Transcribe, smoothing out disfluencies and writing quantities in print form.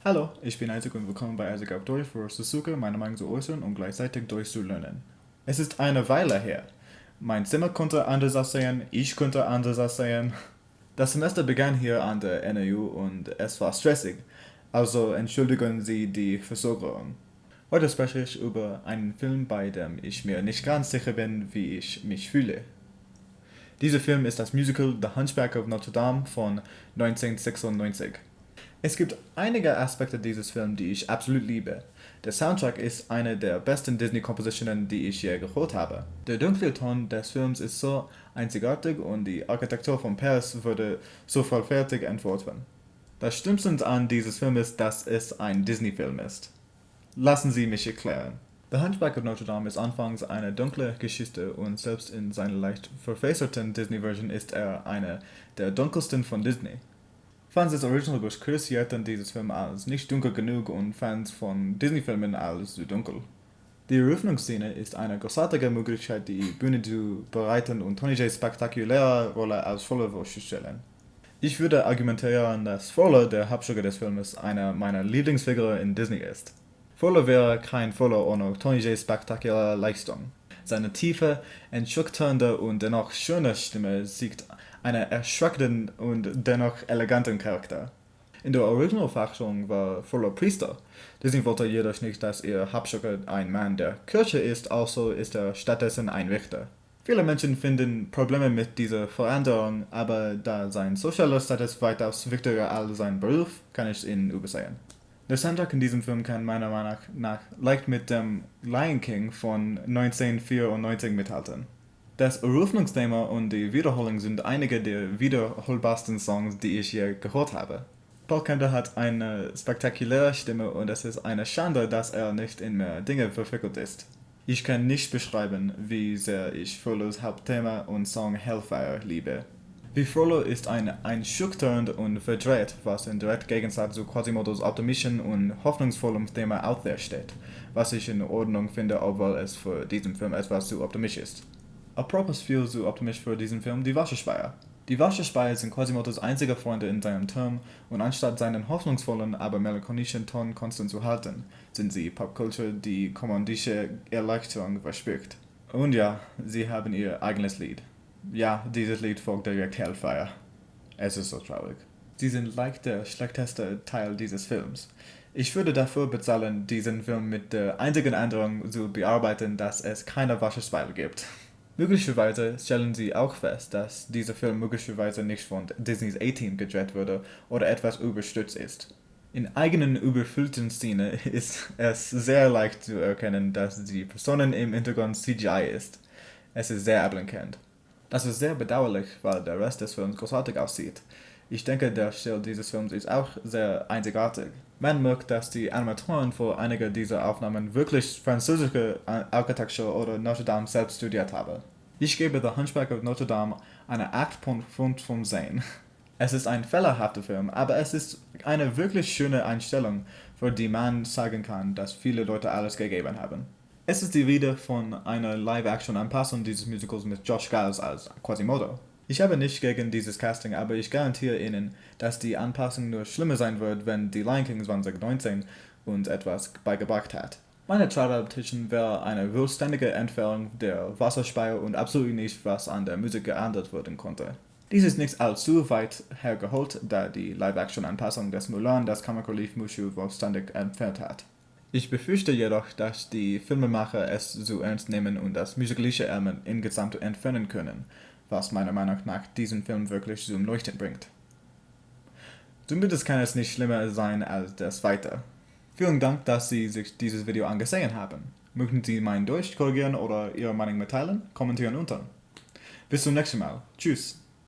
Hallo, ich bin Isaac und willkommen bei Isaac auf Deutsch, wo ich versuche, meine Meinung zu äußern und gleichzeitig Deutsch zu lernen. Es ist eine Weile her. Mein Zimmer konnte anders aussehen, ich konnte anders aussehen. Das Semester begann hier an der NAU und es war stressig, also entschuldigen Sie die Verzögerung. Heute spreche ich über einen Film, bei dem ich mir nicht ganz sicher bin, wie ich mich fühle. Dieser Film ist das Musical The Hunchback of Notre Dame von 1996. Es gibt einige Aspekte dieses Films, die ich absolut liebe. Der Soundtrack ist eine der besten Disney-Kompositionen, die ich je gehört habe. Der dunkle Ton des Films ist so einzigartig und die Architektur von Paris wurde so vollwertig entworfen. Das Schlimmste an diesem Film ist, dass es ein Disney-Film ist. Lassen Sie mich erklären. The Hunchback of Notre Dame ist anfangs eine dunkle Geschichte und selbst in seiner leicht verfäserten Disney-Version ist er eine der dunkelsten von Disney. Fans des Original Bush kritisierten dieses Film als nicht dunkel genug und Fans von Disney-Filmen als zu dunkel. Die Eröffnungsszene ist eine großartige Möglichkeit, die Bühne zu bereiten und Tony J's spektakuläre Rolle als Frollo vorzustellen. Ich würde argumentieren, dass Frollo, der Hauptfigur des Films, eine meiner Lieblingsfiguren in Disney ist. Frollo wäre kein Frollo ohne Tony J's spektakuläre Leistung. Seine tiefe, entschüchternde und dennoch schöne Stimme siegt einen erschreckenden und dennoch eleganten Charakter. In der Originalfassung war Frollo Priester. Disney wollte jedoch nicht, dass ihr Hauptfigur ein Mann der Kirche ist, also ist er stattdessen ein Richter. Viele Menschen finden Probleme mit dieser Veränderung, aber da sein sozialer Status weitaus wichtiger als sein Beruf, kann ich ihn übersehen. Der Soundtrack in diesem Film kann meiner Meinung nach leicht mit dem Lion King von 1994 mithalten. Das Eröffnungsthema und die Wiederholung sind einige der wiederholbarsten Songs, die ich je gehört habe. Paul Kender hat eine spektakuläre Stimme und es ist eine Schande, dass er nicht in mehr Dinge verwickelt ist. Ich kann nicht beschreiben, wie sehr ich Frollos Hauptthema und Song Hellfire liebe. Wie Frollo ist einschüchternd und verdreht, was in direkt Gegensatz zu Quasimodos optimistischen und hoffnungsvollem Thema Out There steht, was ich in Ordnung finde, obwohl es für diesen Film etwas zu optimistisch ist. Apropos viel zu optimistisch für diesen Film, die Wasserspeier. Die Wasserspeier sind Quasimodos einzige Freunde in seinem Turm und anstatt seinen hoffnungsvollen, aber melancholischen Ton konstant zu halten, sind sie Popkultur, die komödische Erleichterung verspricht. Und ja, sie haben ihr eigenes Lied. Ja, dieses Lied folgt direkt Hellfire. Es ist so traurig. Sie sind leicht der schlechteste Teil dieses Films. Ich würde dafür bezahlen, diesen Film mit der einzigen Änderung zu bearbeiten, dass es keine Wasserspeier gibt. Möglicherweise stellen sie auch fest, dass dieser Film möglicherweise nicht von Disneys A-Team gedreht wurde oder etwas überstürzt ist. In eigenen überfüllten Szenen ist es sehr leicht zu erkennen, dass die Personen im Hintergrund CGI ist. Es ist sehr ablenkend. Das ist sehr bedauerlich, weil der Rest des Films großartig aussieht. Ich denke, der Stil dieses Films ist auch sehr einzigartig. Man merkt, dass die Animatoren für einige dieser Aufnahmen wirklich französische Architektur oder Notre Dame selbst studiert haben. Ich gebe The Hunchback of Notre Dame eine 8.5 von 10. Es ist ein fehlerhafter Film, aber es ist eine wirklich schöne Einstellung, für die man sagen kann, dass viele Leute alles gegeben haben. Es ist die Rede von einer Live-Action-Anpassung dieses Musicals mit Josh Giles als Quasimodo. Ich habe nichts gegen dieses Casting, aber ich garantiere Ihnen, dass die Anpassung nur schlimmer sein wird, wenn die Lion King 2019 uns etwas beigebracht hat. Meine Trial-Adaptation wäre eine vollständige Entfernung der Wasserspeier und absolut nicht, was an der Musik geändert werden konnte. Dies ist nicht allzu weit hergeholt, da die Live-Action-Anpassung des Mulan das Comic Relief Mushu vollständig entfernt hat. Ich befürchte jedoch, dass die Filmemacher es zu ernst nehmen und das musikalische Element insgesamt entfernen können, was meiner Meinung nach diesen Film wirklich zum Leuchten bringt. Zumindest kann es nicht schlimmer sein als das Weite. Vielen Dank, dass Sie sich dieses Video angesehen haben. Möchten Sie meinen Deutsch korrigieren oder Ihre Meinung mitteilen? Kommentieren unten. Bis zum nächsten Mal. Tschüss.